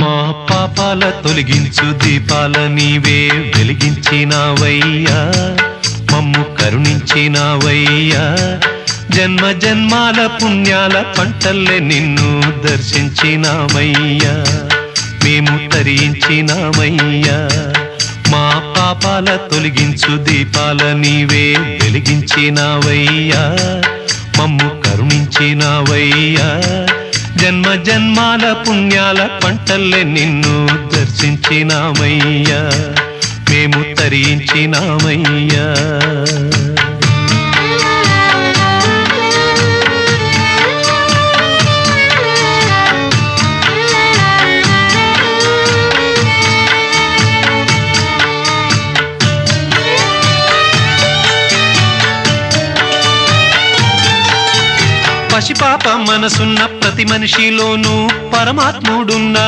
మా పాపాల తొలగించు దీపాల నీవే వెలిగించినావయ్యా, మమ్ము కరుణించినావయ్యా. జన్మ జన్మాల పుణ్యాల పంటల్లే నిన్ను దర్శించినామయ్యా, మేము తరించినామయ్యా. మా పాపాల తొలగించు దీపాల నీవే వెలిగించినావయ్యా, మమ్ము కరుణించినావయ్యా. జన్మ జన్మాల పుణ్యాల పంటల్లే నిన్ను దర్శించినామయ్యా, మేము తరించినామయ్యా. పసిపాప మనసున్న ప్రతి మనిషిలోనూ పరమాత్ముడున్నాడు.